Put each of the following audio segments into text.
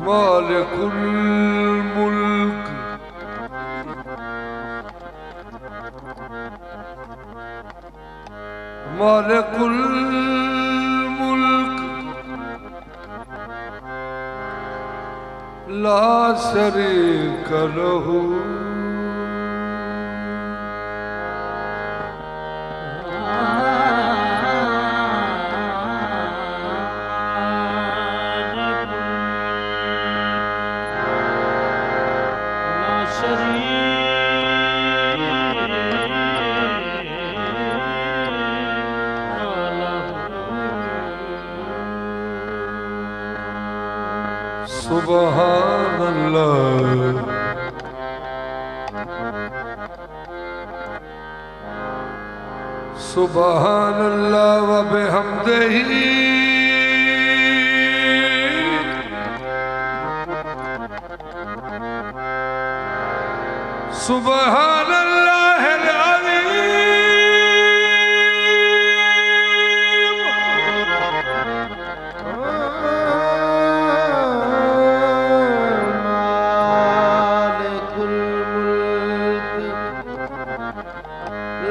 مالك الملك مالك الملك لا شريك له سبحان اللہ سبحان اللہ و بحمدہ سبحان اللہ العظیم مالک الملک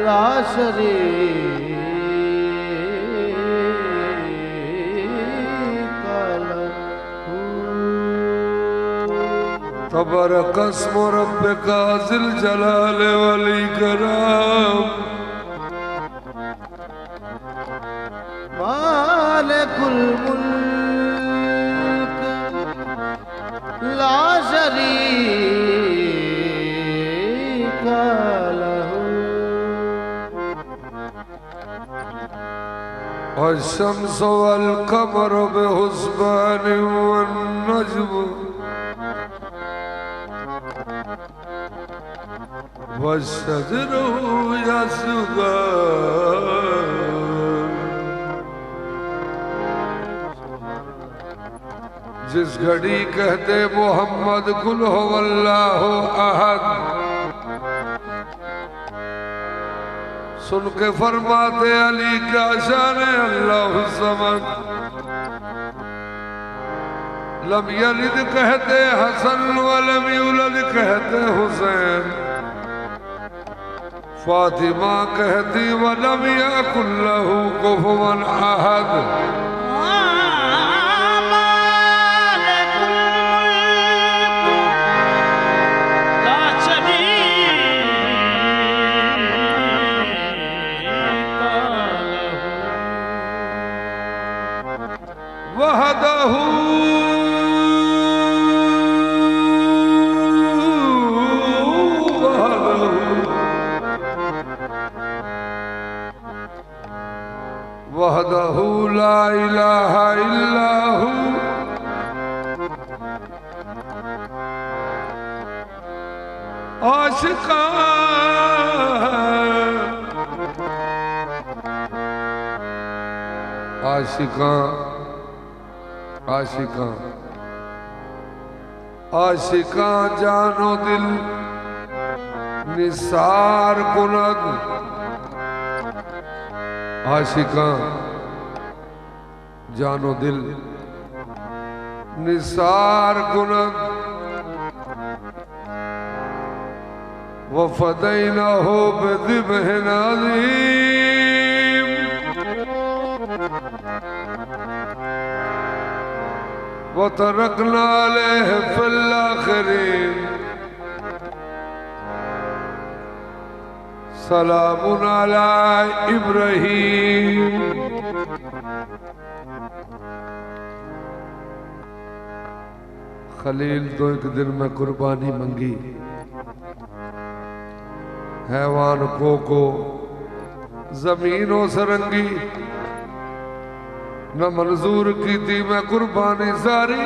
لا شریک له تبارک اسم ربک ذی الجلال والاکرام مالک الملک لا شریک له والشمس والقمر بحسبان والنجم والشجر يسجدان جس گھڑی کہتے محمد قل هو اللہ احد، سن کے فرماتے علی کیا شان ہے اللہ الصمد، لم یلد کہتے حسن ولم یولد کہتے حسین، فاطمہ کہتی ولم یکن لہ کفوا احد، وحدہ لا الہ الا ہو عاشقاں عاشقاں عاشقاں عاشقاں جان و دل نثار کند، عاشقاں جان و دل نثار کند، وفدیناہ بذبح عظیم، وترکنا علیہ فی الآخرین، سلام علی ابراہیم۔ خلیل تو ایک دن میں قربانی منگی، حیوان کو زمین و سرنگی، نہ منظور کی تھی میں قربانی ساری،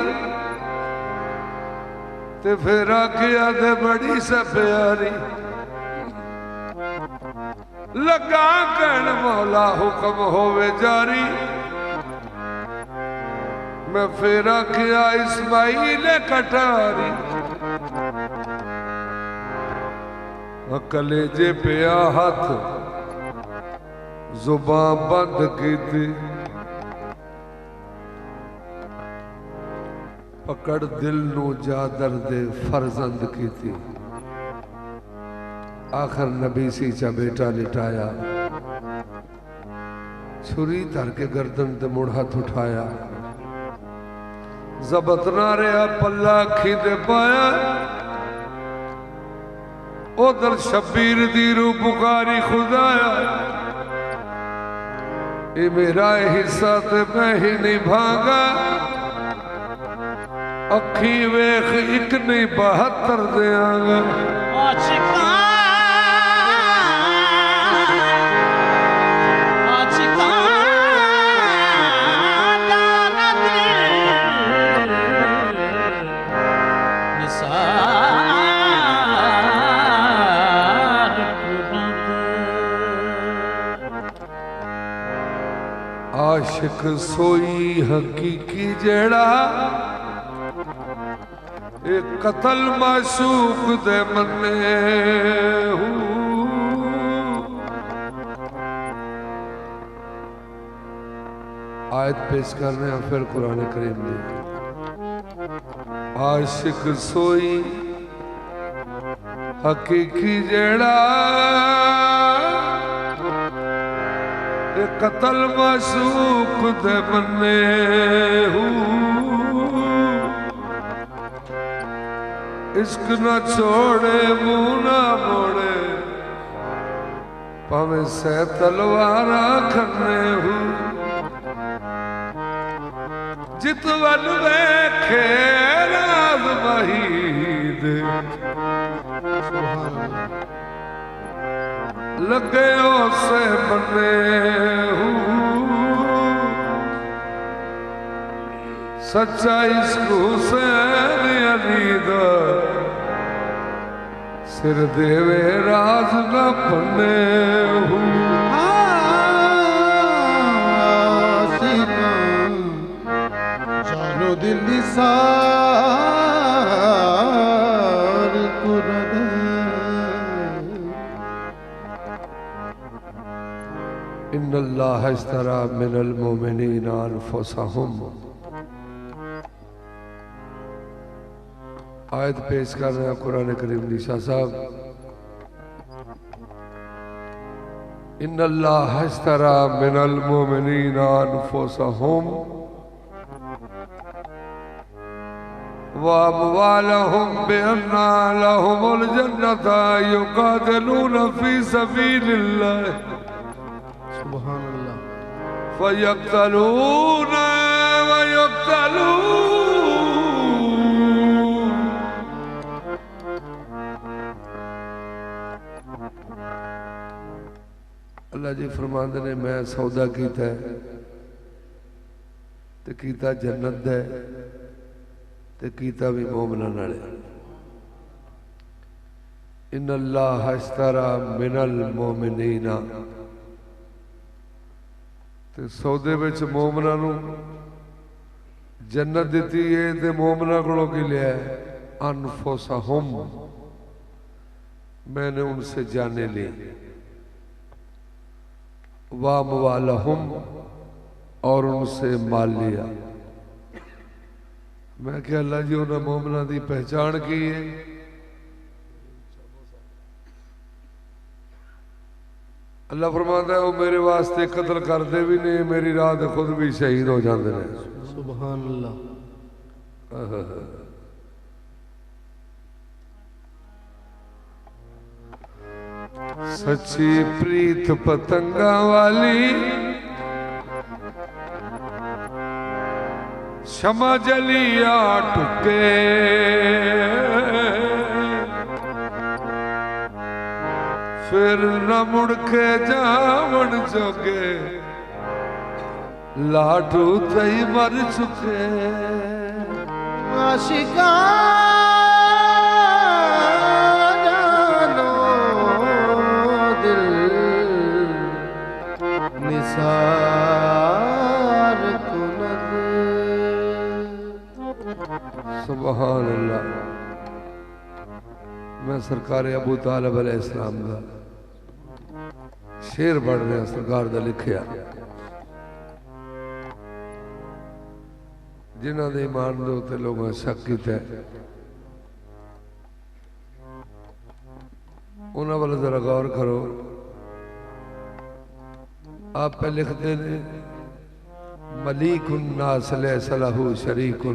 تے پھر آکیا دے بڑی سے پیاری، لگا کہن مولا حکم ہوئے جاری، میں پھر آکیا اسماعیل کٹاری، کلیجے پہ ہاتھ زباں بند کی تھی، پکڑ دل نو جا درد فرزند کی تھی، آخر نبی سیچا بیٹا لٹایا، چھری تر کے گردن تے مڑ ہاتھ اٹھایا، زبط نہ رہا پلہ کھیدے پایا، ادھر شبیر دی رو پکاری خدایا، اے میرا حصہ تے میں ہی نہیں بھاگا، اکھی ویخ ایک نہیں 72 دے آگا، عاشق سوئی حقیقی جیڑا، ایک قتل معشوق دے مننے آیت پیش کر رہے ہیں پھر قرآن کریم میں، عاشق سوئی حقیقی جیڑا، ایک قتل معشوق دے مننے عشق نہ چھوڑے منہ نہ موڑے، پاویں سے تلوارا کھنے جت ول ویکھے راز وحید، لگے اسے بنے سچا عشق حسین علی دا، سر دیوے راز نہ پنے جانو دل نثار کند ان اللہ اشترى من المؤمنین انفسهم آیت پیش کر رہے ہیں قرآن کریم دی شاہ صاحب ان اللہ اشترى من المؤمنین انفسهم واموالهم بان لهم الجنة يقاتلون في سبيل الله سبحان اللہ فَيَقْتَلُونَ وَيُقْتَلُونَ اللہ جی فرماندے نے میں سودا کیتا ہے تے کیتا جنت ہے تے کیتا بھی مومناں نال ان اللہ اشترى من المؤمنین سودے بچ مومناں نو جنت دیتی ہے تے مومناں کولوں کی لیا ہے انفسہم میں نے ان سے جانے لی واموالہم اور ان سے مال لیا میں کہ اللہ جی انہاں مومناں دی پہچان کی ہے اللہ فرماتا ہے وہ میرے واسطے قتل کرتے بھی نہیں میری راہ تے خود بھی شہید ہو جاندے ہیں سبحان اللہ سچی پریت پتنگا والی شمع جلیا ٹکے پھر نہ مڑ کے جاون جوگے لاٹو تئی مر چکے عاشقان جانو دل نثار کند سبحان اللہ میں سرکار ابو طالب علیہ السلام دا شیر پڑھ رہے ہیں سرکار دا لکھیا جنہ دے ایمان دے ہوتے لوگوں شک کیتا ہے انہاں والا ذرا غور کرو آپ پہ لکھتے ہیں ملیک الناس لیس لہ شریک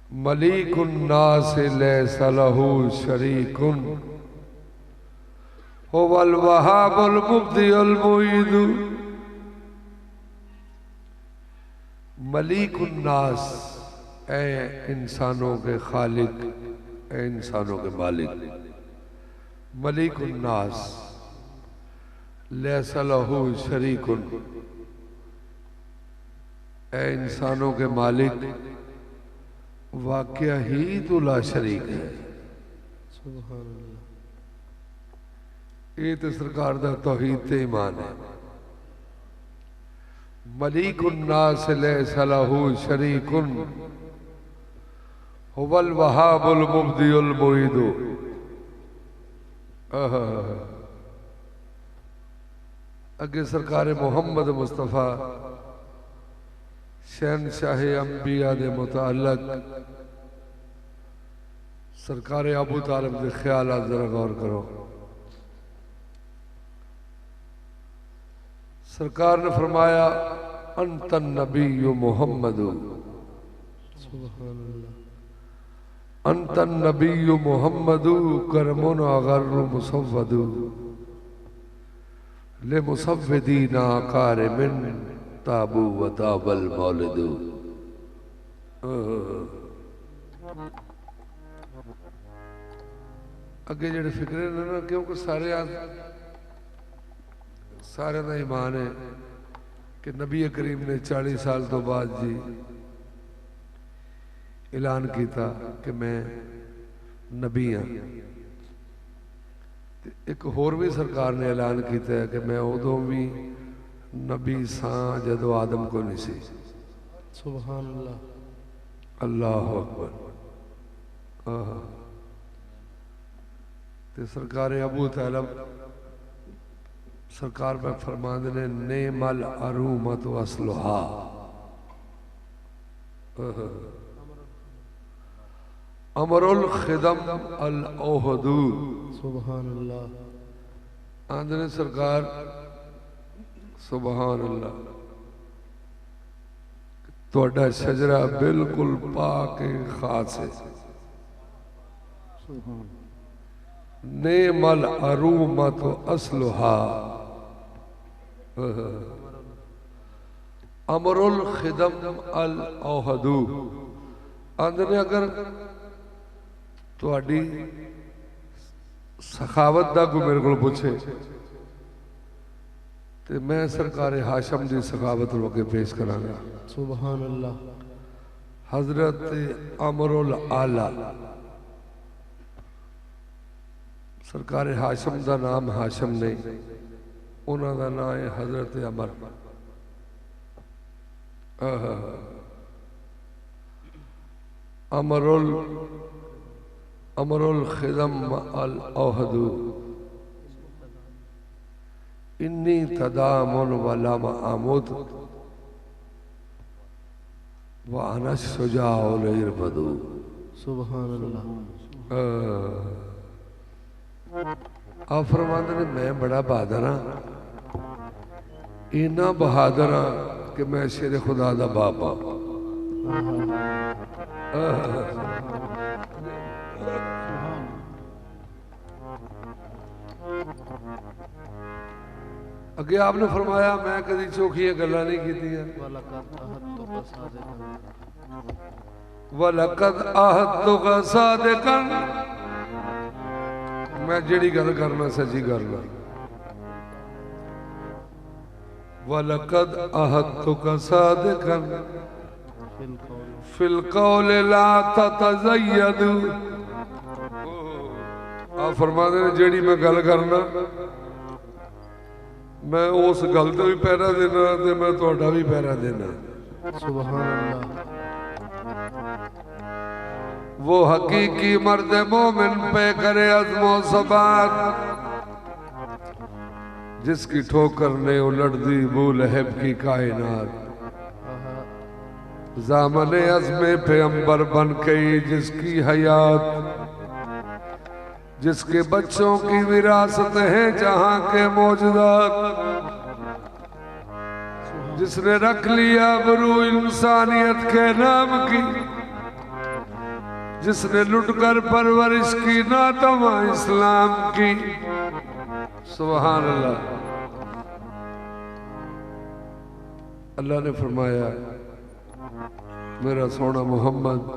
ملیک الناس لیس لہ شریک هو الوهاب المبدی المعید ملیک الناس اے انسانوں کے خالق اے انسانوں کے مالک ملیک الناس لیس لہ شریک اے انسانوں کے مالک واقعہ ہی تو لا شریک ہے سبحان اللہ یہ تو سرکار دا توحید تے ایمان ہے ملیک الناس لیس لہ شریک هو الوهاب المبدی المعید اگے سرکار محمد مصطفیٰ شہنشاہ انبیاء دے متعلق سرکار ابو طالب دے خیالات ذرا غور کرو سرکار نے فرمایا انت النبی محمد سبحان اللہ انت النبی محمد کرم اغر مصود لمصودین کارم تابو و تاب المولد اگے جڑے فکرے نے نا کیونکہ سارے دا ایمان ہے کہ نبی کریم نے 40 سال تو بعد جی اعلان کیتا کہ میں نبی ہاں ایک اور بھی سرکار نے اعلان کیتا ہے کہ میں ادوں بھی نبی ساں جدو آدم کو نہیں سی سبحان اللہ اللہ اکبر تے سرکار ابو طالب سرکار میں فرماندے نے نعم العرومۃ اصلھا امر الخدم الاوہد سبحان اللہ آندے نے سرکار سبحان اللہ توڑا شجرہ بالکل پاک خاص ہے نعم العرومۃ اصلھا امر الخدم الاوہد آندے نے اگر توڑی سخاوت دا کو میرے کو پوچھے تو میں سرکار ہاشم دی سخاوت روکے پیش کرانگا سبحان اللہ حضرت عمر العالی سرکار ہاشم دا نام ہاشم نہیں انہاں دا نام ہے حضرت عمر امر الخدم الاوہد انی تدامن ولم آمد وانا الشجاع الاربد سبحان اللہ آپ فرماتے ہیں میں بڑا بہادر ہاں اینا بہادر ہاں کہ میں شیر خدا دا باپ ہاں اگے آپ نے فرمایا میں کدی چوکھیاں گلاں نہیں کیتی ہیں وَلَقَدْ أَحَدْتُكَ صَادِقًا میں جڑی گل کرنا سچی کرنا وَلَقَدْ أَحَدْتُكَ صَادِقًا فِي الْقَوْلِ لَا تَتَزَيَّدُ آپ فرما دیں جڑی میں گل کرنا میں اس گل تو بھی پیرا دینا تے میں توڑا بھی پیرا دینا سبحان اللہ وہ حقیقی مرد مومن پہ کرے عزم و ثبات جس کی ٹھوکر نے الٹ دی ابو لہب کی کائنات زامن عزم پیغمبر بن گئی جس کی حیات جس کے بچوں کی وراثت ہیں جہاں کے موجودات جس نے رکھ لیا برو انسانیت کے نام کی جس نے لٹ کر پرورش کی ناتواں اسلام کی سبحان اللہ اللہ نے فرمایا میرا سونا محمد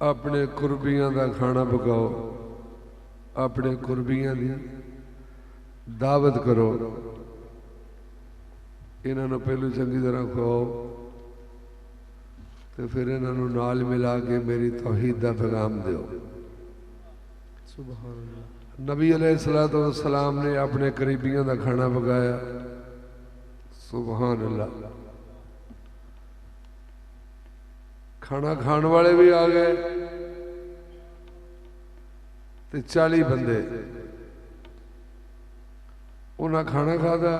اپنے قربیاں دا کھانا پکاؤ اپنے قربیاں دی دعوت کرو انہاں نو پہلو چنگی طرح کھاؤ تو پھر انہاں نو نال ملا کے میری توحید دا پیغام دیو سبحان اللہ نبی علیہ السلام نے اپنے قریبیاں دا کھانا پکایا سبحان اللہ کھانا کھان والے بھی آ گئے تے 40 بندے انہاں کھانا کھا دا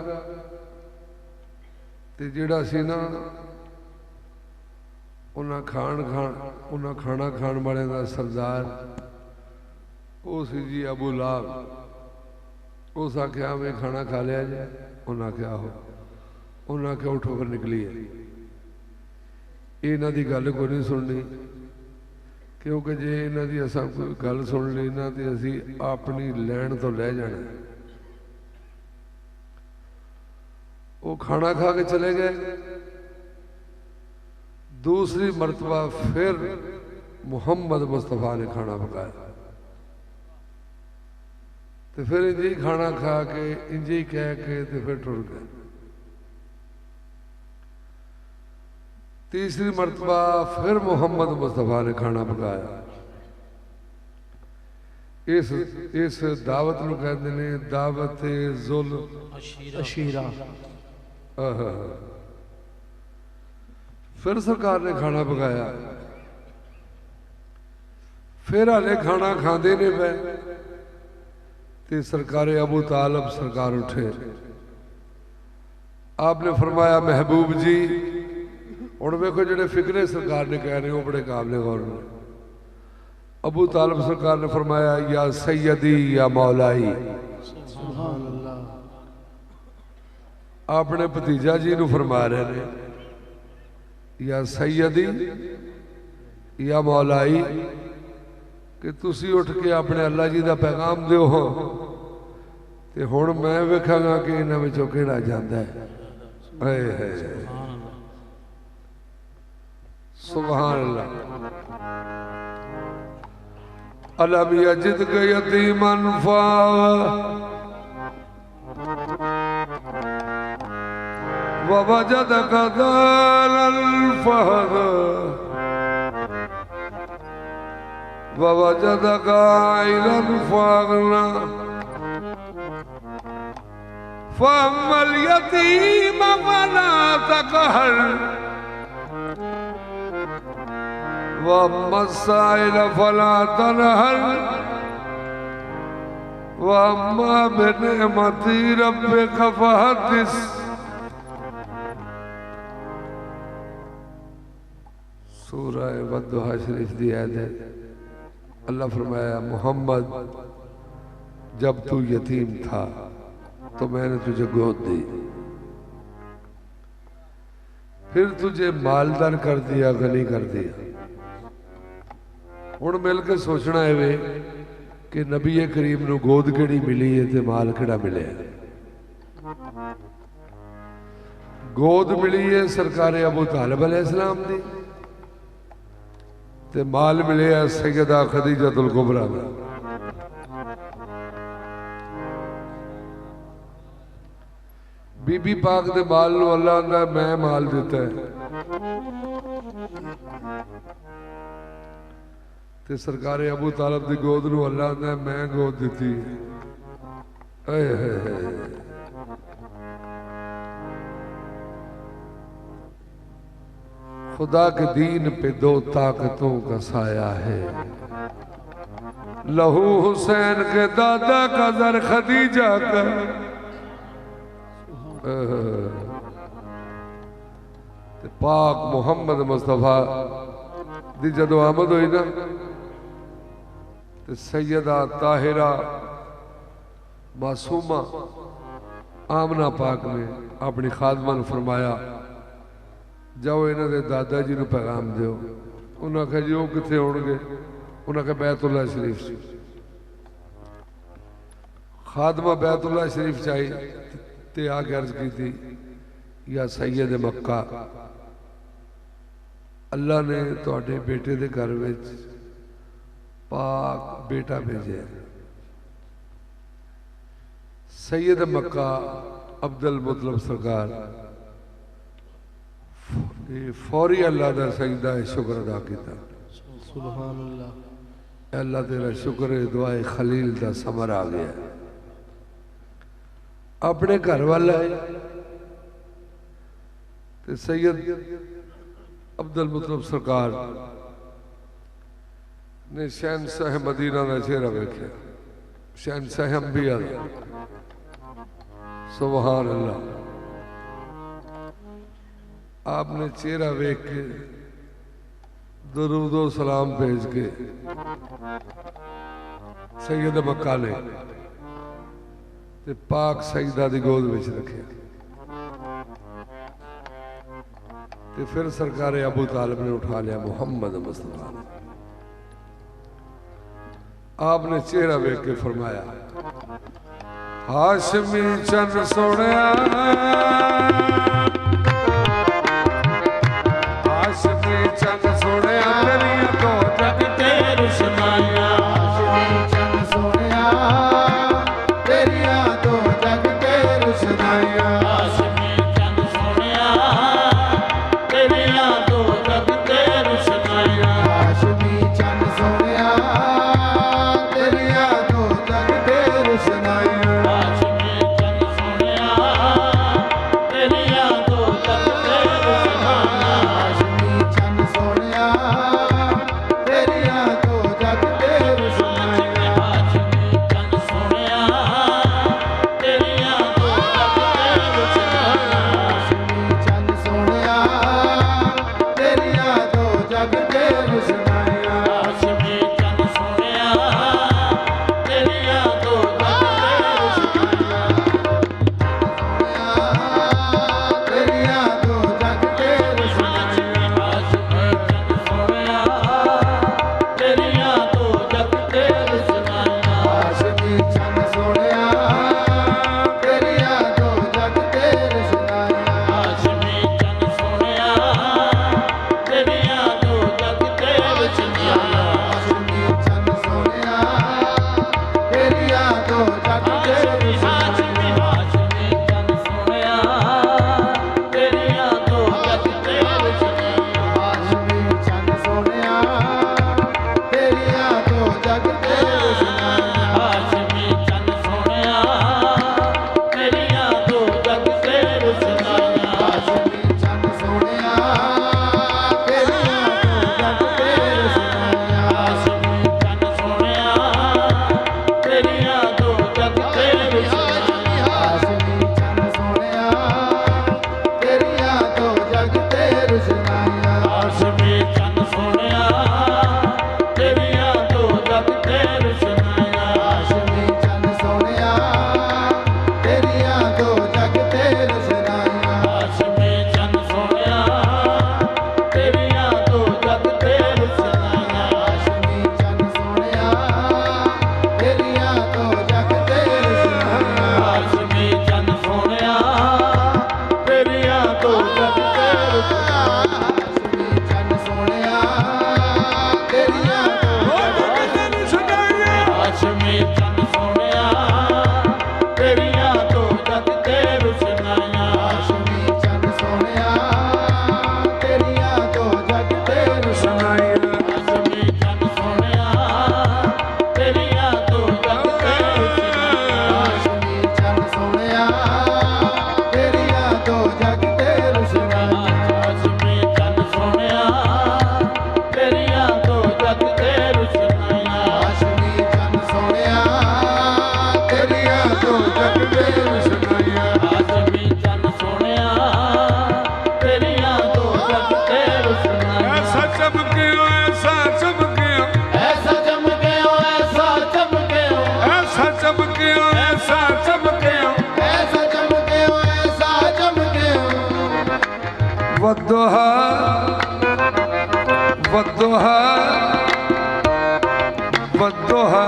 تے جڑا سی نا انہاں کھانا کھان والے دا سردار او سی جی ابو لہب اس آکھیا میں کھانا کھا لیا جائے انہاں کیا ہو انہاں کیا اٹھو کر نکلی ہے انہاں دی گل کو نہیں سننی کیونکہ جے انہاں دی اساں کوئی گل سن لینا تے اسی اپنی لین تو لے جانا وہ کھانا کھا کے چلے گئے دوسری مرتبہ پھر محمد مصطفیٰ نے کھانا پکایا تو پھر انجی کھانا کھا کے انجی کہہ کے تو پھر ٹر گئے تیسری مرتبہ پھر محمد مصطفیٰ نے کھانا پکایا اس دعوت نو کہتے ہیں دعوت ذل عشیرہ پھر سرکار نے کھانا پکایا، پھر ہلے کھانا کھاندے نے پے تے سرکار ابو طالب سرکار اٹھے۔ آپ نے فرمایا محبوب جی، اور ویکھو جڑے فکرے سرکار نے کہہ رہے ہیں وہ بڑے قابل غور نے۔ ابو طالب سرکار نے فرمایا یا سیدی یا مولائی، سبحان اللہ۔ آپ نے بھتیجا جی نو فرما رہے ہیں یا سیدی یا مولائی کہ تسی اٹھ کے اپنے اللہ جی دا پیغام دیو ہو تے ہن میں ویکھاں گا کہ انہاں وچوں کیڑا جاندا ہے۔ اے ہے سبحان اللہ۔ الم یجدک یتیما فآوی ووجدک ضالا فہدی ووجدک عائلا فأغنی فأما اليتيم فلا تقهر وأما السائل فلا تنهر وأما بنعمة ربك فحدث۔ سورہ والضحیٰ شریف دی آیت ہے۔ اللہ فرمایا محمد جب تو یتیم تھا تو میں نے تجھے گود دی، پھر تجھے مالدار کر دیا، غنی کر دیا۔ ہن مل کے سوچنا ہے وے کہ نبی کریم نو گود کیڑی ملی ہے تے مال کیڑا ملے ہے۔ گود ملی ہے سرکار ابو طالب علیہ السلام دی تے مال ملے ہے سیدہ خدیجہ الکبریٰ میں۔ بی بی پاک دے مال نو اللہ آندا میں مال دیتا ہے تے سرکار ابو طالب دی گود نو اللہ آندا میں گود دیتی ہے۔ اے اے اے خدا کے دین پہ دو طاقتوں کا سایہ ہے، لہو حسین کے دادا کا در خدیجہ کا۔ پاک محمد مصطفیٰ دی جدو آمد ہوئی نا سیدہ طاہرہ معصومہ آمنہ پاک نے اپنی خادمہ نے فرمایا جاؤ انہاں دے دادا جی نو پیغام دیو۔ انہاں کہا جی وہ کتنے ہون گے؟ انہاں کہا بیت اللہ شریف سے۔ خادمہ بیت اللہ شریف چاہی تے آگے عرض کی تھی یا سید مکہ اللہ نے تواڈے بیٹے دے گھر وچ پاک بیٹا بھیجے۔ سید مکہ عبد المطلب سرکار فوری اللہ دا سجدہ شکر ادا کیتا۔ سبحان اللہ۔ اللہ تیرا شکر ہے، دعائے خلیل دا ثمر آ گیا ہے۔ اپنے گھر والا ہے تے سید عبد المطلب سرکار نے شہنشاہ مدینہ دا چہرہ ویکھیا، شہنشاہ انبیاء دا۔ سبحان اللہ۔ آپ نے چہرہ ویکھ کے درود و سلام بھیج کے سید مکہ نے تے پاک سیدہ دی گود وچ رکھے تے پھر سرکار ابو طالب نے اٹھا لیا محمد مصطفیٰ۔ آپ نے چہرہ ویکھ کے فرمایا ہاشمی چن سوڑیا، ہاشمی چن سوڑیا تیریاں تو جگ تے روشنائیاں، ہاشمی چن سوڑیا تیریاں تو جگ تے روشنائیاں، ہاشمی چن سوڑیا تیریاں تو جگ تے روشنائیاں، ہاشمی چن سوڑیا تیریاں تو جگ تے روشنائیاں، ہاشمی چن سوڑیا تیریاں والضحى والضحى والضحى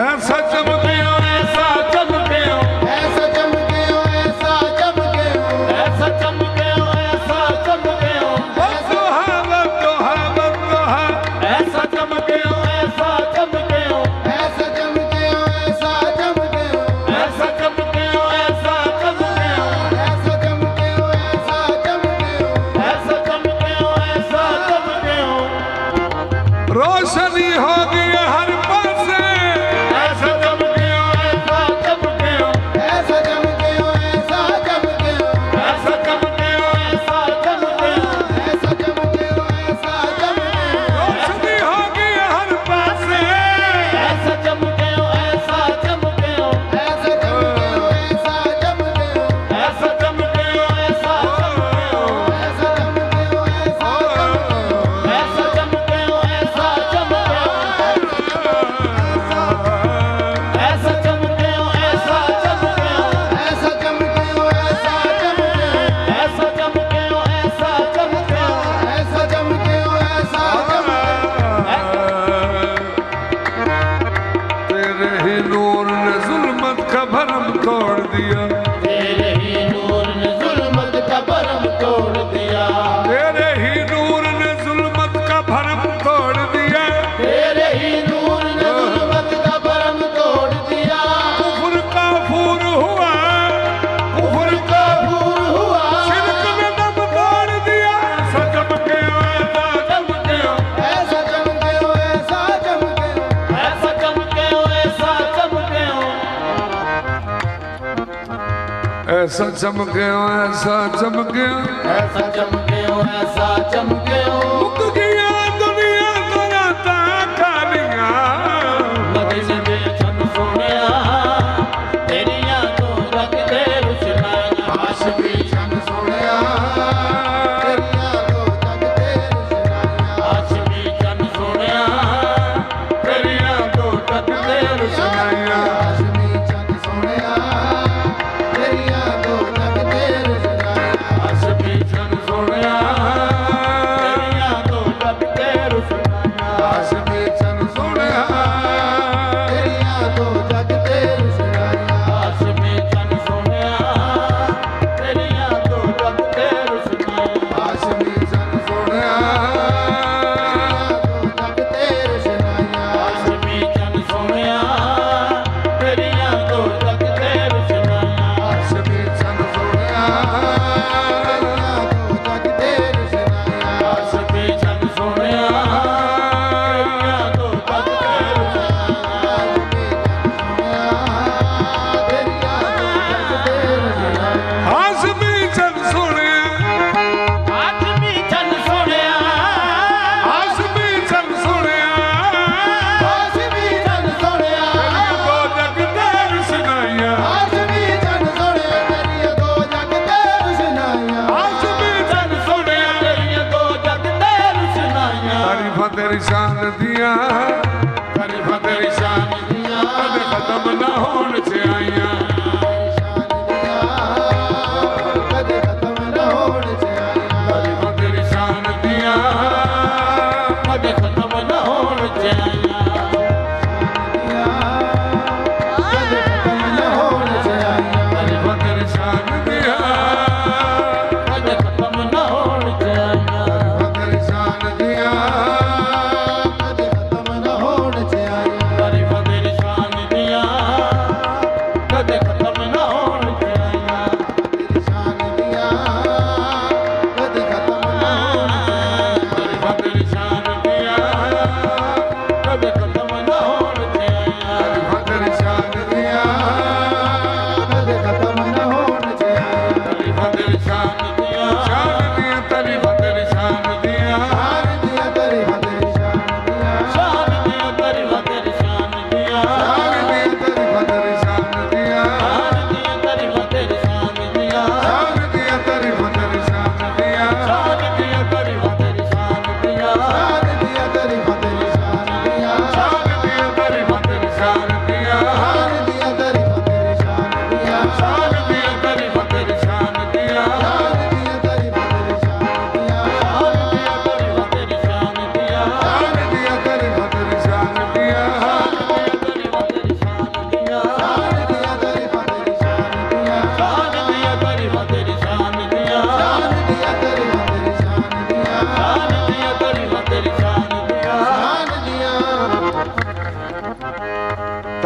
ایسا چمکے ہو ایسا چمکے ہو ایسا چمکے ہو ایسا چمکے ہو ایسا چمکے ہو ایسا چمکے ہو والضحى والضحى والضحى ایسا چمکے ہو ایسا چمکے ہو ایسا چمکے ہو ایسا چمکے ہو ایسا چمکے ہو ایسا چمکے ہو ایسا چمکے ہو ایسا چمکے ہو ایسا چمکے ہو ایسا چمکے ہو روشنی ہوگی ہر پاسے ایسا چمکے ہو ایسا چمکے ہو ایسا چمکے ہو ایسا چمکے ہو ایسا چمکے ہو ایسا چمکے ہو ایسا چمکے ہو ایسا چمکے ہو روشنی ہوگی ہر پاسے ایسا چمکے ہو ایسا چمکے ہو ایسا چمکے ہو ایسا چمکے ہو ایسا چمکے ہو ایسا چمکے ہو ایسا چمکے ہو ایسا چمکے ہو ایسا چمکے ہو ایسا چمکے ہو ایسا چمکے ہو ایسا چمکے ہو ایسا چمکے ہو ایسا چمکے ہو ایسا چمکے ہو ایسا چمکے ہو ایسا چمکے تیرے ہی نور نے ظلمت کا بھرم توڑ دیا تیرے ہی نور نے ظلمت کا بھرم توڑ دیا تیرے ہی نور نے ظلمت کا بھرم توڑ دیا تیرے ہی نور نے ظلمت کا بھرم توڑ دیا کفر کافور ہوا کفر کافور ہوا شرک نے دم توڑ دیا ایسا چمکے ہو ایسا چمکے ہو ایسا چمکے ہو ایسا چمکے ہو ایسا چمکے ہو ایسا چمکے ہو ایسا چمکے ہو ایسا چمکے ہو ایسا چمکے ہو ایسا چمکے ہو مک گیا دنیا تو راتا کالیاں مدینے میں چن سونیا تیریاں تو رکھ دے روشنائیاں عاشقی چن سونیا تیریاں دو جگ تے روشنائیاں عاشقی چن سونیا تیریاں تو رکھ دے روشنائیاں عاشقی چن سونیا تیریاں دو جگ تے روشنائیاں عاشقی چن سونیا تیریاں تو رکھ دے روشنائیاں عاشقی چن سونیا تیریاں دو جگ تے روشنائیاں عاشقی چن سونیا تیریاں تو رکھ دے روشنائیاں عاشقی چن سونیا دو جگ تے روشنائیاں عاشقی چن سونیا تیریاں تو رکھ دے روشنائیاں عاشقی چن سونیا دو جگ تے روشنائیاں عاشقی چن سونیا تیریاں تو رکھ دے عاشقی چن سونیا عاشقی چن سونیا عاشقی چن سونیا عاشقی چن سونیا دو جگ تے روشنائیاں عاشقی چن سونیا تیریاں دو جگ تے روشنائیاں تعریفاں تیری شان دیاں تعریفاں تیری شان دیاں کدے ختم نہ ہون چاہیاں کدے ختم نہ ہونے چاہیے تعریفاں تیری شان دیاں کدے ختم نہ ہون چاہیاں کدے ختم نہ ہونے چاہیے تعریفاں تیری شان دیاں کدے ختم نہ ہون چاہیاں تعریفاں تیری شان دیاں کدے ختم نہ ہونے چاہیے تعریفاں تیری شان دیاں کدے ختم نہ ہون چاہیاں تیری شان دیا کدے ختم نہ ہونے چاہیے تعریفاں تیری شان دیاں کدے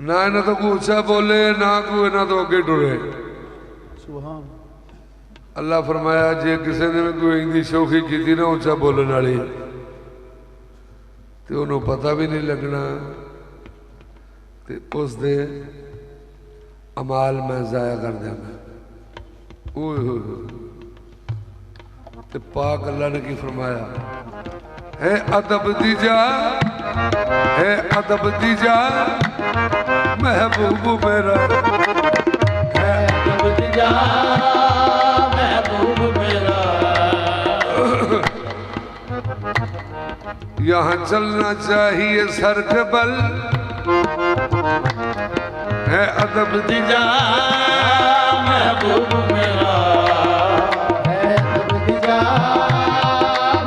نہ انہاں تو کوئی اچھا بولے نہ کوئی انہاں تو اگے ٹرے سبحان اللہ فرمایا جے کسی نے بھی کوئی اندی شوخی کی تھی نا اچھا بولن والی تو انہوں پتہ بھی نہیں لگنا تو اس دے عمال میں ضائع کر دینا اوہ تو پاک اللہ نے کی فرمایا ہے ادب دی جا ہے ادب دی جا محبوب میرا ہے ادب دی جا محبوب میرا یہاں چلنا چاہیے سر کے بل ہے ادب دی جا محبوب میرا ہے ادب دی جا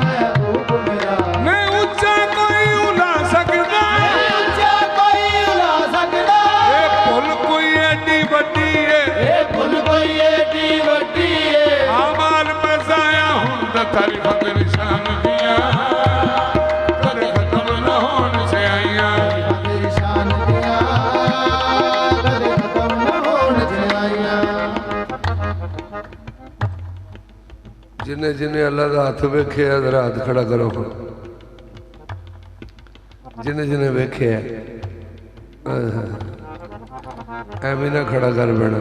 محبوب میرا میں اونچا کوئی الا سکتا اونچا کوئی الا سکدا اے پھل کوئی ایڈی وڈی ہے اے پھل کوئی ایڈی وڈی ہے آمال میں ضائع ہوں تو تعریفاں تیری شان دیاں کدے ختم نہ ہون سے آئیاں تیری شان دیاں کدے ختم نہ ہون سے آئیاں جنہیں جنہیں اللہ دا ہاتھ ویکھے ہے ذرا ہاتھ کھڑا کرو جنہیں جنہیں ویکھے ہے ایویں نہ کھڑا کر بینا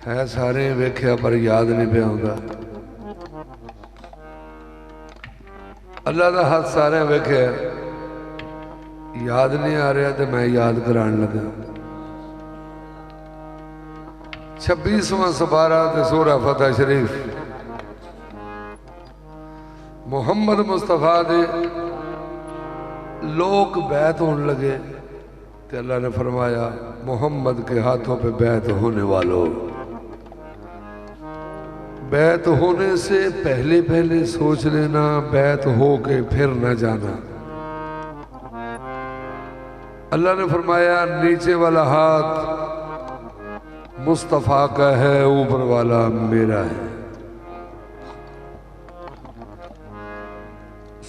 ہے سارے ویکھیا پر یاد نہیں پیا ہوندا اللہ دا ہاتھ سارے ویکھے یاد نہیں آ رہا تو میں یاد کران لگا 26واں سپارہ تے سورہ فتح شریف محمد مصطفیٰ دے لوگ بیعت ہونے لگے تو اللہ نے فرمایا محمد کے ہاتھوں پہ بیعت ہونے والوں بیعت ہونے سے پہلے پہلے سوچ لینا بیعت ہو کے پھر نہ جانا اللہ نے فرمایا نیچے والا ہاتھ مصطفیٰ کا ہے اوپر والا میرا ہے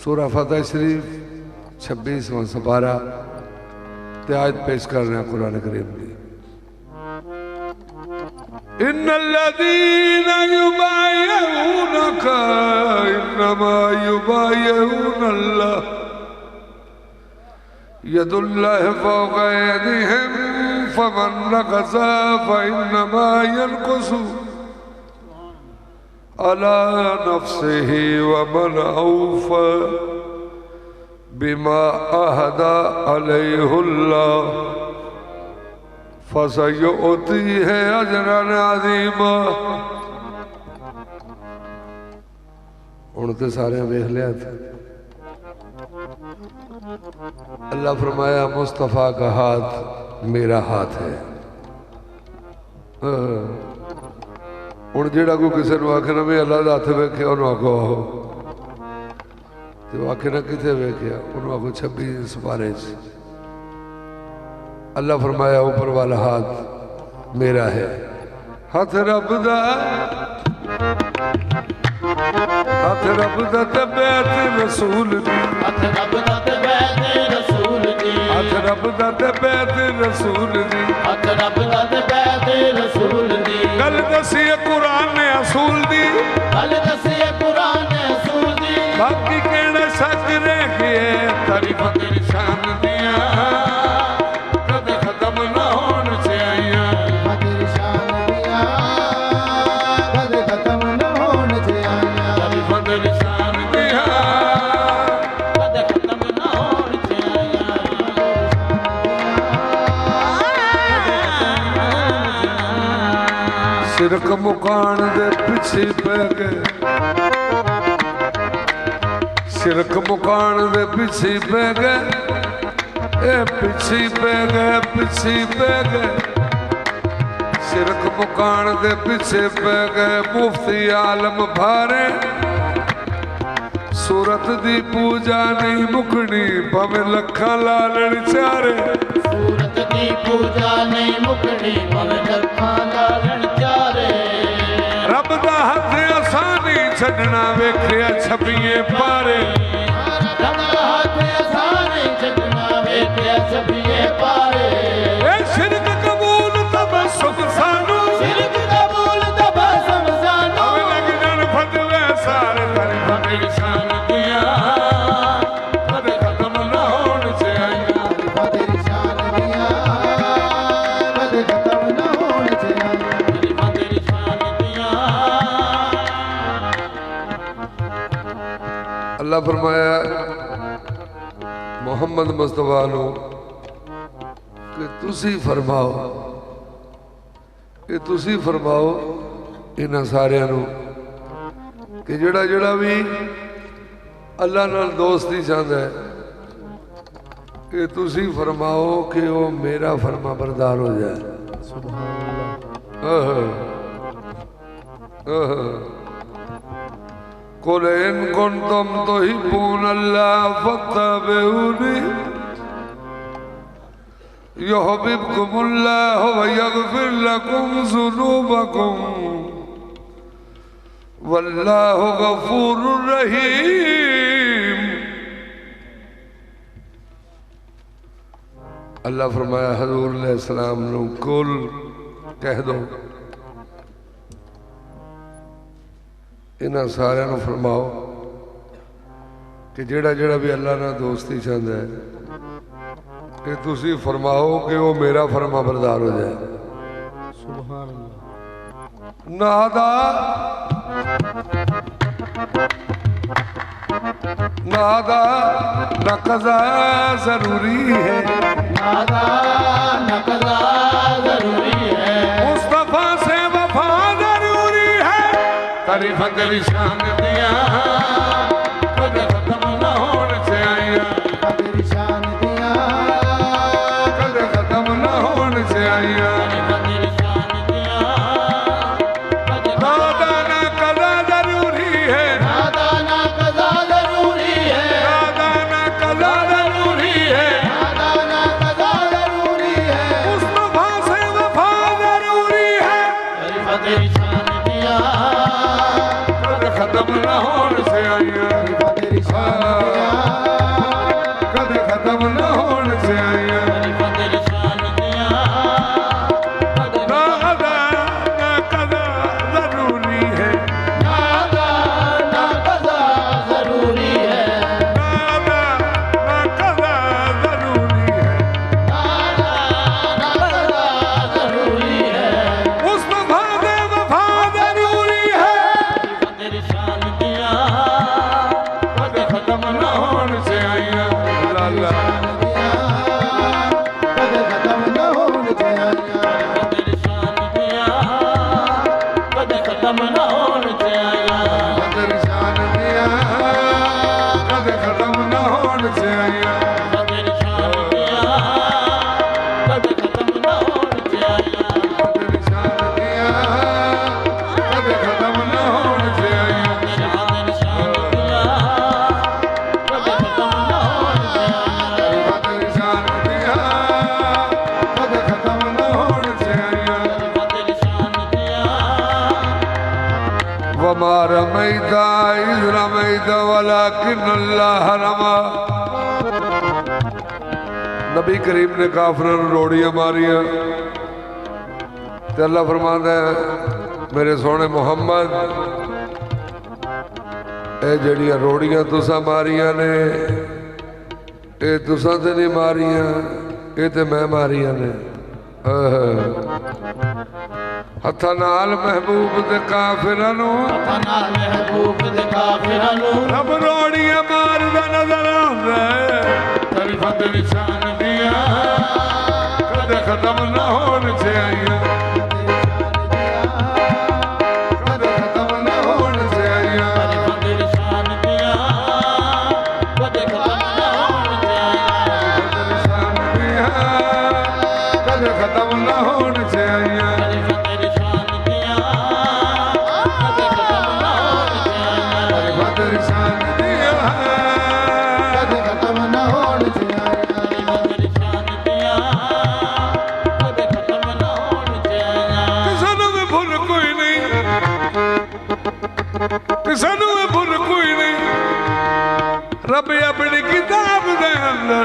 سورہ فتح شریف 26واں سپارہ آیت پیش کر رہے ہیں قرآن کریم کی ان الذین یبایعونک انما یبایعون اللہ ید اللہ فوق ایدیہم فمن نقص فإنما ينقص على نفسه ومن أوفى بما عهد عليه الله فسيؤتيه أجرا عظيما انہوں نے سارے ویکھ لیا تھا اللہ فرمایا مصطفیٰ کا ہاتھ میرا ہاتھ ہے ہن جیڑا کوئی کسی نو آکھنا میں اللہ دا ہاتھ ویکھیا انہوں آکھو آہو تو آکھنا کتے ویکھیا انہوں آکھو 26 سپارے سے اللہ فرمایا اوپر والا ہاتھ میرا ہے ہاتھ رب دا تے بیعت رسول دی ہاتھ رب دا تے بیعت رسول دی ہاتھ رب دا تے بیعت رسول دی ہاتھ رب دا تے بیعت رسول دی گل دسی قرآن نے اصول دی گل دسی قرآن نے اصول دی باقی کہنا سچ رہ گئے تعریفاں تیری شان دیاں کدے ختم نہ ہون سے آئیاں تیری شان دیاں کدے ختم نہ ہون سے آئیاں تعریفاں تیری شان دیاں کدے ختم نہ ہون سے آئیاں شرک مکان دے پیچھے پہ گئے شرک مکان دے پیچھے پہ گئے اے پیچھے پہ گئے پیچھے پہ گئے شرک مکان دے پیچھے پہ گئے مفتی عالم بھارے سورت دی پوجا نہیں مکڑی پمیں لکھاں لالن چارے سورت دی پوجا نہیں مکڑی پمیں لکھاں لالن چارے رب دا ہاتھ آسانی چھڈنا ویکھیا چھپیے پارے رب دا ہاتھ آسانی چھڈنا ਦੇਖਿਆ ਸਭੀਏ ਪਾਏ ਇਹ ਸ਼ਿਰਕ ਕਬੂਲ ਤਬਸਮ ਸਾਨੂੰ ਸ਼ਿਰਕ ਕਬੂਲ ਤਬਸਮ ਸਾਨੂੰ ਲੱਗ ਜਾਣ ਫਤਵੇ ਸਾਰੇ ਤਰੀਫਾਂ ਤੇਰੀ ਸ਼ਾਨ ਦੀਆਂ ਕਦੇ ਖਤਮ ਨਾ ਹੋਣ ਚਾਹੀਆਂ ਤਰੀਫਾਂ ਤੇਰੀ ਸ਼ਾਨ ਦੀਆਂ ਕਦੇ ਖਤਮ ਨਾ ਹੋਣ ਚਾਹੀਆਂ ਤਰੀਫਾਂ ਤੇਰੀ ਸ਼ਾਨ ਦੀਆਂ ਅੱਲਾ ਫਰਮਾਇਆ ਮੁਹੰਮਦ ਮੁਸਤਫਾ ਨੂੰ ਕਿ ਤੁਸੀਂ ਫਰਮਾਓ ਕਿ ਤੁਸੀਂ ਫਰਮਾਓ ਇਹਨਾਂ ਸਾਰਿਆਂ ਨੂੰ ਕਿ ਜਿਹੜਾ ਜਿਹੜਾ ਵੀ ਅੱਲਾ ਨਾਲ ਦੋਸਤੀ ਚਾਹੁੰਦਾ ਹੈ ਕਿ ਤੁਸੀਂ ਫਰਮਾਓ ਕਿ ਉਹ ਮੇਰਾ ਫਰਮਾ ਬਰਦਾਰ ਹੋ ਜਾਏ قل إن كنتم تحبون الله فاتبعوني يحببكم الله ويغفر لكم ذنوبكم والله غفور رحيم اللہ فرمایا حضور علیہ السلام نو کل کہہ دو انہاں سارے نو فرماؤ کہ جڑا جڑا بھی اللہ نہ دوستی چاہتا ہے کہ تسی فرماؤ کہ وہ میرا فرما بردار ہو جائے سبحان اللہ نہ ادا نہ ادا نہ قضا ضروری ہے نادا نہ قضا ضروری ہے مصطفیٰ سے وفا ضروری ہے تعریف تیری شان دیا کدے ختم نہ ہونے سے آئیا تیری شان دیا کدے ختم نہ ہونے سے آئیا تیری شان دیا نادا نہ قضا ضروری ہے نادا نہ قضا ضروری ہے نادا نہ قضا ضروری ہے نادا نہ قضا ضروری ہے مصطفیٰ سے وفا ضروری ہے تیری شان دیا کدے ختم نہ ہونے سے آئیا تیری شان دیا کدے ختم نہ ہونے سے آئیا تیری شان دیا نہ ادا نہ قضا ضروری ہے نادا نہ قضا ضروری ہے نہ ادا نہ قضا ضروری ہے نادا نہ قضا ضروری ہے مصطفیٰ دے وفا ضروری ہے تیری شان دیا کدے ختم نہ ہونے سے آئیا اللہ اللہ کدے ختم نہ ہونے چاہیے تیری شان دیا کدے ختم نہ ہونے چاہیے تیری شان دیا کدے ختم نہ ہونے سے آئیا تیری شان دیا کدے ختم نہ ہونے چاہیے تیری شان دیا کدے ختم نہ ہونے سے آئیا تیری شان دیا کدے ختم نہ ہونے چاہیے تیری شان دیا کدے ختم نہ ہونے سے آئیا تیری شان دیا وما رميت إذ رميت ولكن الله رمى نبی کریم نے کافروں نے روڑیاں ماریاں تے اللہ فرماتا ہے میرے سونے محمد اے جڑیاں روڑیاں تساں ماریاں نے اے تساں تے نہیں ماریاں اے تے میں ماریاں نے ہتھاں نال محبوب دے کافراں نوں تنا محبوب دے کافراں نوں رب روڑیاں ماردا نظر آندا ہے تعریفاں تیری شان دیا کدے ختم نہ ہونے سے آئیا کدے ختم نہ ہونے سے آئیا تیری شان دیا کدے ختم نہ ہونے چاہیے تیری شان دیا کدے ختم نہ ہونے سے آئیا تیری شان دیا کدے ختم نہ ہونے چاہیے تیری شان دیا کدے ختم نہ ہونے چاہیے تیری شان دیا کدے ختم نہ ہونے چاہیے کسے نوں بھی بھول کوئی نہیں کسے نوں بھی بھول کوئی نہیں رب اپنی کتاب دے اندر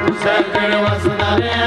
ਤੂੰ ਸ਼ਹਿਰ ਜਿਹੜੇ ਵਸਦਾ ਰਿਹਾ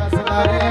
ਵਸਦਾ ਰਿਹਾ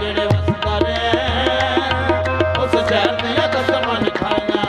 ਜਿਹੜੇ ਵਸਦਾ ਰਹੇ ਉਸ ਸ਼ਹਿਰ ਦੀਆਂ ਕਸਮਾਂ ਖਾਈਆਂ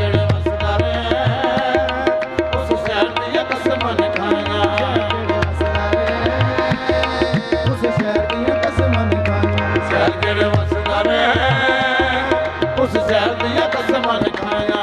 ਜਿਹੜੇ ਵਸਦਾ ਰਹੇ ਉਸ ਸ਼ਹਿਰ ਦੀਆਂ ਕਸਮਾਂ ਖਾਈਆਂ ਉਸ ਸ਼ਹਿਰ ਦੀਆਂ ਕਸਮਾਂ ਖਾਈਆਂ ਸ਼ਹਿਰ ਜਿਹੜੇ ਵਸਦਾ ਰਹੇ ਉਸ ਸ਼ਹਿਰ ਦੀਆਂ ਕਸਮਾਂ ਖਾਈਆਂ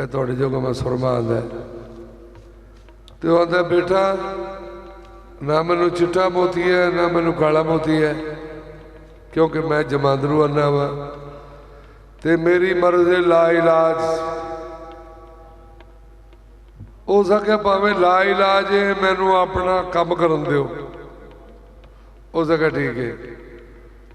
ਇਹ ਤੁਹਾਡੇ ਜੋਗਾ ਮੈਂ ਸੁਰਮਾ ਆਂਦਾ ਤੇ ਉਹ ਆਂਦਾ ਬੇਟਾ ਨਾ ਮੈਨੂੰ ਚਿੱਟਾ ਮੋਤੀ ਹੈ ਨਾ ਮੈਨੂੰ ਕਾਲਾ ਮੋਤੀ ਹੈ ਕਿਉਂਕਿ ਮੈਂ ਜਮਾਂਦਰੂ ਅੰਨਾ ਵਾ ਤੇ ਮੇਰੀ ਮਰਜ਼ ਲਾ ਇਲਾਜ ਹੋ ਸਕਿਆ ਭਾਵੇਂ ਲਾ ਇਲਾਜ ਮੈਨੂੰ ਆਪਣਾ ਕੰਮ ਕਰਨ ਦਿਓ ਹੋ ਸਕਿਆ ਠੀਕ ਹੈ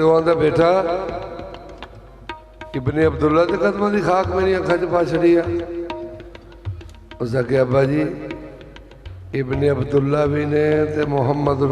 ਅਤੇ ਉਹ ਆਂਦਾ ਬੇਟਾ ਇਬਨ ਅਬਦੁੱਲਾ ਦੇ ਕਦਮਾਂ ਦੀ ਖਾਕ ਮੇਰੀ ਅੱਖਾਂ 'ਚ ਪਾ ਛੜੀ ਆ। ਉਸ ਆਖਿਆ ਅੱਬਾ ਜੀ ਇਬਨ ਅਬਦੁੱਲਾ ਵੀ ਨੇ ਤੇ ਮੁਹੰਮਦ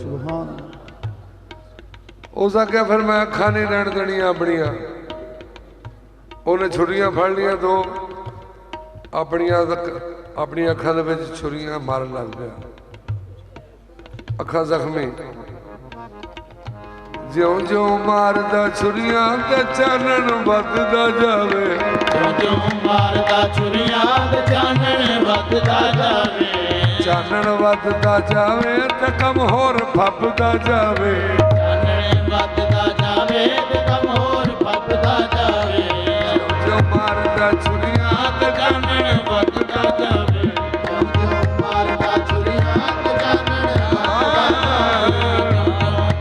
ਸੁਭਾਨ ਉਸ ਆਖਿਆ ਫਿਰ ਮੈਂ ਅੱਖਾਂ ਨਹੀਂ ਰਹਿਣ ਦੇਣੀਆਂ ਆਪਣੀਆਂ। ਉਹਨੇ ਛੁਰੀਆਂ ਫੜ ਲਈਆਂ ਦੋ, ਆਪਣੀਆਂ ਅੱਖਾਂ ਦੇ ਵਿੱਚ ਛੁਰੀਆਂ ਮਾਰਨ ਲੱਗ ਪਿਆ। ਅੱਖਾਂ ਜ਼ਖਮੀ, ਜਿਉਂ ਜਿਉਂ ਮਾਰਦਾ ਛੁਰੀਆਂ ਤੇ ਚਾਨਣ ਵੱਧਦਾ ਜਾਵੇ। ਜਿਉਂ ਜਿਉਂ ਮਾਰਦਾ ਛੁਰੀਆਂ ਤੇ ਚਾਨਣ ਵੱਧਦਾ ਜਾਵੇ। ਚਾਨਣ ਵੱਧਦਾ ਜਾਵੇ ਤੇ ਕੰਮ ਹੋਰ ਫੱਬਦਾ ਜਾਵੇ। ਚਾਨਣ ਵੱਧਦਾ ਜਾਵੇ ਤੇ ਕੰਮ ਹੋਰ ਫੱਬਦਾ ਜਾਵੇ। ਜਿਉਂ ਜਿਉਂ ਮਾਰਦਾ ਛੁਰੀਆਂ ਤੇ ਚਾਨਣ ਵੱਧਦਾ ਜਾਵੇ। ਜਿਉਂ ਜਿਉਂ ਮਾਰਦਾ ਛੁਰੀਆਂ ਤੇ ਚਾਨਣ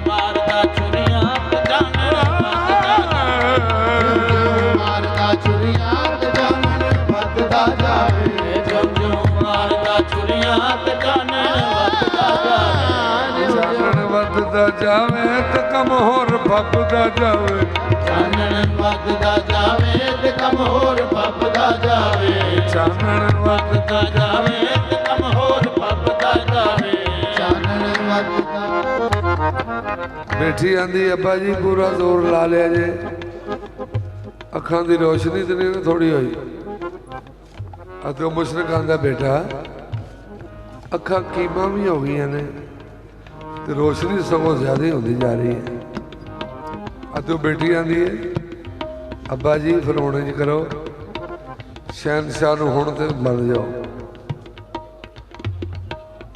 ਮਾਰਦਾ ਛੁਰੀਆਂ ਤੇ ਚਾਨਣ ਮਾਰਦਾ ਛੁਰੀਆਂ ਤੇ ਚਾਨਣ ਵੱਧਦਾ ਜਾਵੇ। ਜਿਉਂ ਜਿਉਂ ਮਾਰਦਾ ਛੁਰੀਆਂ ਤੇ ਚਾਨਣ ਵੱਧਦਾ ਜਾਵੇ। ਚਾਨਣ ਵੱਧਦਾ ਜਾਵੇ ਤੇ ਕੰਮ ਹੋਰ ਫੱਬਦਾ ਜਾਵੇ। ਚਾਨਣ ਵੱਧਦਾ ਜਾਵੇ ਤੇ ਕੰਮ ਹੋਰ ਫੱਬਦਾ ਜਾਵੇ। ਚਾਨਣ ਵੱਧਦਾ ਜਾਵੇ ਤੇ ਕੰਮ ਹੋਰ ਫੱਬਦਾ ਜਾਵੇ। ਚਾਨਣ ਵੱਧਦਾ ਬੇਟੀ ਆਂਦੀ ਅੱਬਾ ਜੀ ਪੂਰਾ ਜ਼ੋਰ ਲਾ ਲਿਆ ਜੇ, ਅੱਖਾਂ ਦੀ ਰੋਸ਼ਨੀ ਤੇ ਨਹੀਂ ਥੋੜੀ ਹੋਈ। ਅਤੇ ਉਹ ਮੁਸ਼ਰਕ ਆਂਦਾ ਬੇਟਾ ਅੱਖਾਂ ਕੀਮਾ ਵੀ ਹੋ ਗਈਆਂ ਨੇ ਤੇ ਰੋਸ਼ਨੀ ਸਗੋਂ ਜ਼ਿਆਦਾ ਹੁੰਦੀ ਜਾ ਰਹੀ ਹੈ। ਅਤੇ ਉਹ ਬੇਟੀ ਆਂਦੀ ਹੈ ਅੱਬਾ ਜੀ ਫਿਰ ਹੁਣ ਇੰਝ ਕਰੋ, ਸ਼ਹਿਨਸ਼ਾਹ ਨੂੰ ਹੁਣ ਤੇ ਮੰਨ ਜਾਓ,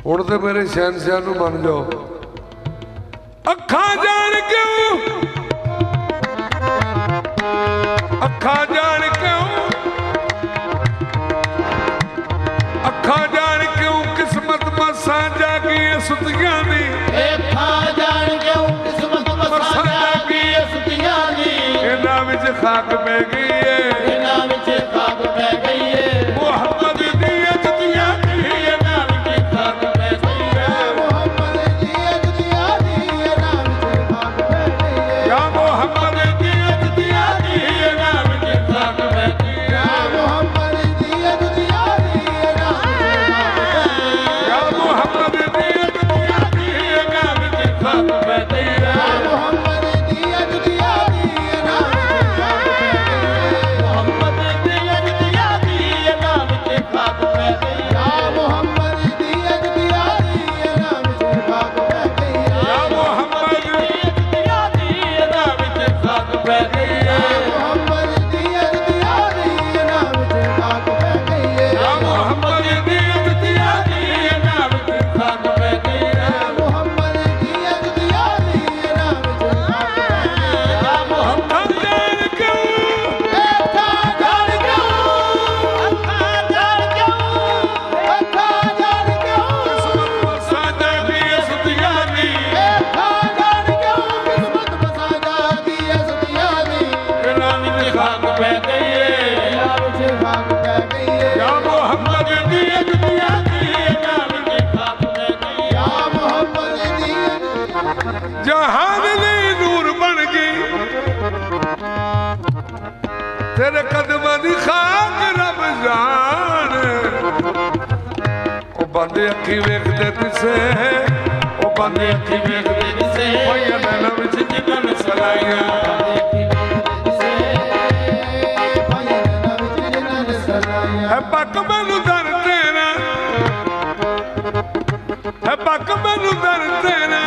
ਹੁਣ ਤੇ ਮੇਰੇ ਸ਼ਹਿਨਸ਼ਾਹ ਨੂੰ ਮੰਨ ਜਾਓ। ਅੱਖਾਂ ਜਾਣ ਕਿਉਂ, ਅੱਖਾਂ ਜਾਣ ਕਿਉਂ, ਅੱਖਾਂ ਜਾਣ ਕਿਉਂ ਕਿਸਮਤ ਮਸਾਂ ਜਾਗੀ ਸੁੱਤੀਆਂ ਦੀ। ਅੱਖਾਂ ਜਾਣ ਕਿਉਂ ਕਿਸਮਤ ਮਸਾਂ ਜਾਗੀ ਸੁੱਤੀਆਂ ਦੀ। ਇਹਨਾਂ ਵਿੱਚ ਖਾਕ ਪੈ ਗਈ ਏ, ਇਹਨਾਂ ਵਿੱਚ ਖਾਕ ਪੈ ਗਈ ਏ। ਮੁਹੰਮਦ ਦੀਆਂ ਜੁੱਤੀਆਂ ਦੀ ਇਹਨਾਂ ਵਿੱਚ ਖਾਕ ਪੈ ਗਈ ਏ। ਮੁਹੰਮਦ ਦੀ ਅਜਦਿਆ ਦੀ ਇਹਨਾਂ ਵਿੱਚ ਖਾਕ ਪੈ ਗਈ ਏ। ਯਾ ਮੁਹੰਮਦ ਦੀਆਂ ਜੁੱਤੀਆਂ ਦੀ ਇਹਨਾਂ ਵਿੱਚ ਖਾਕ ਪੈ ਗਈ ਏ। ਮੁਹੰਮਦ ਦੀ ਅਜਦਿਆ ਦੀ ਇਹਨਾਂ ਵਿੱਚ ਖਾਕ ਪੈ ਗਈ ਏ। ਯਾ ਮੁਹੰਮਦ ਦੀਆਂ ਜੁੱਤੀਆਂ ਦੀ ਇਹਨਾਂ ਵਿੱਚ ਖਾਕ ਪੈ ਗਈ ਏ। ਮੁਹੰਮਦ ਦੀ ਅਜਦਿਆ ਦੀ ਇਹਨਾਂ ਵਿੱਚ ਖਾਕ ਪੈ ਗਈ ਏ। ਮੁਹੰਮਦ ਦੀ ਅਜਦਿਆ ਦੀ ਇਹਨਾਂ ਵਿੱਚ ਖਾਕ ਪੈ ਗਈ ਏ। ਮੁਹੰਮਦ ਦੀ ਅਜਦਿਆ ਦੀ ਇਹਨਾਂ ਵਿੱਚ ਖਾਕ ਪੈ ਗਈ ਏ। ਯਾ ਮੁਹੰਮਦ ਅਜਦਿਆ ਦੀ ਇਹਨਾਂ ਵਿੱਚ ਖਾਕ ਪੈ ਗਈ ਏ। ਮੁਹੰਮਦ ਦੀ ਅਜਦਿਆ ਦੀ ਇਹਨਾਂ ਵਿੱਚ ਖਾਕ ਪੈ ਗਈ ਏ। ਯਾ ਮੁਹੰਮਦ ਦੀ ਜੁੱਤੀਆਂ ਦੀ ਇਹਨਾਂ ਵਿੱਚ ਖਾਕ ਪੈ ਗਈ ਏ। ਮੁਹੰਮਦ ਦੀ ਅਜਦਿਆ ਦੀ ਇਹਨਾਂ ਵਿੱਚ ਖਾਕ ਪੈ ਗਈ ਏ। ਅੱਖਾਂ ਜਾਣ ਕਿਉਂ, ਅੱਖਾਂ ਜਾਣ ਕਿਉਂ, ਅੱਖਾਂ ਜਾਣ ਕਿਉਂ, ਅੱਖਾਂ ਜਾਣ ਕਿਉਂ, ਕਿਸਮਤ ਮਸਾਂ ਜਾਗੀ ਸੁੱਤੀਆਂ ਦੀ। ਅੱਖਾਂ ਜਾਣ ਕਿਉਂ, ਕਿਸਮਤ ਮਸਾਂ ਜਾਗੀ ਅਸਤੀਆਂ ਦੀ। ਇਹਨਾਂ ਵਿੱਚ ਖਾਕ ਪੈ ਗਈ ਏ। ਇਹਨਾਂ ਵਿੱਚ ਖਾਕ ਪੈ ਗਈ ਏ। ਯਾ ਮੁਹੰਮਦ ਦੀ ਜੁੱਤੀਆਂ ਦੀ ਇਹਨਾਂ ਵਿੱਚ ਖਾਕ ਪੈ ਗਈ ਏ। ਯਾ ਮੁਹੰਮਦ ਦੀ ਅਜਦਿਆ ਜਹਾਨ ਲਈ ਨੂਰ ਬਣ ਗਈ ਤੇਰੇ ਕਦਮਾਂ ਦੀ ਖਾਕ ਰੱਬ ਜਾਣ। ਉਹ ਬੰਦੇ ਅੱਖੀ ਵੇਖਦੇ ਦਿਸੇ, ਉਹ ਬੰਦੇ ਅੱਖੀ ਵੇਖਦੇ ਦਿਸੇ। ਹੋਈਆਂ ਨੈਣਾਂ ਵਿੱਚ ਜਿਨ੍ਹਾਂ ਸਲਾਈਆਂ। ਹੈ ਪੱਕ ਮੈਨੂੰ ਦਰ ਤੇਰਾ, ਹੈ ਪੱਕ ਮੈਨੂੰ ਦਰ ਤੇਰਾ,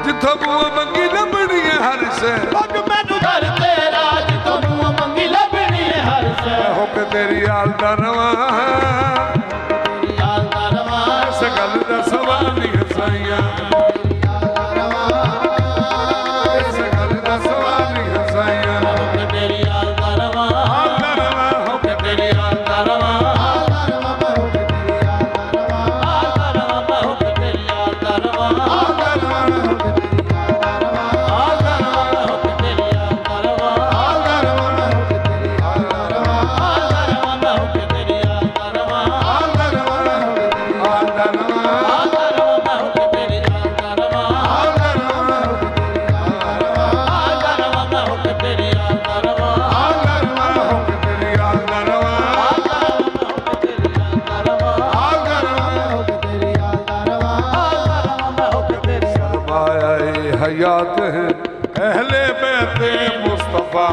ਜਿੱਥੋਂ ਬੂਆ ਮੰਗੀ ਲੱਭਣੀ ਹੈ ਹਰ ਸ਼ੈ। ਪੱਗ ਮੈਨੂੰ ਦਰ ਤੇਰਾ ਜਿੱਥੋਂ ਮੂੰਹ ਮੰਗੀ ਲੱਭਣੀ ਏ ਹਰ ਸ਼ੈ। ਹੋ ਕੇ ਤੇਰੀ ਹਾਲ ਦਾ ਰਵਾਂ, ਤੇਰੀ ਹਾਲ ਦਾ ਰਵਾਂ। ਇਸ ਗੱਲ ਦਾ ਸਵਾਲ ਨਹੀਂ ਹਸਾਈਆਂ। ਇਸ ਗੱਲ ਦਾ ਸਵਾਲ ਨਹੀਂ ਹਸਾਈਆਂ। ਹੋ ਕੇ ਤੇਰੀ ਹਾਲ ਦਾ ਰਵਾਂ। ਹਾਲ ਦਾ ਰਵਾਂ, ਹੋ ਕੇ ਤੇਰੀ ਹਾਲ ਦਾ ਰਵਾਂ। حیات ہیں اہل بیت مصطفیٰ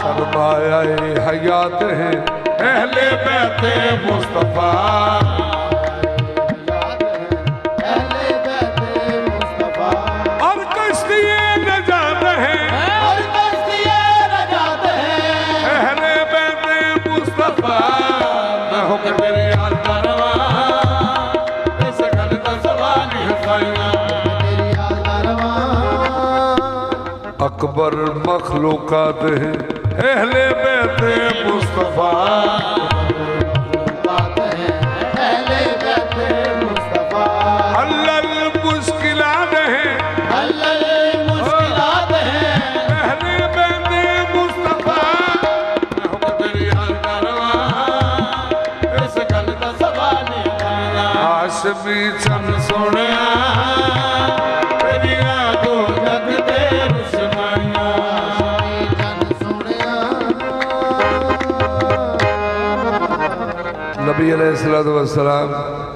سرمایہ حیات ہیں اہل بیت مصطفیٰ اور کشتی نجات ہیں اہل بیت مصطفیٰ میں ہوں کہ میری یاد کرواں اس گل کا سوال حسینہ اکبر مخلوقات ہیں اہل بیت مصطفیٰ حلل مشکلات ہیں اہل بیت مصطفیٰ میں ہوں کہ تیری حال کرواں اس گل کا سوال ہاشمی چند سنیا تیری آگو جگ دے رسمائیاں نبی علیہ السلام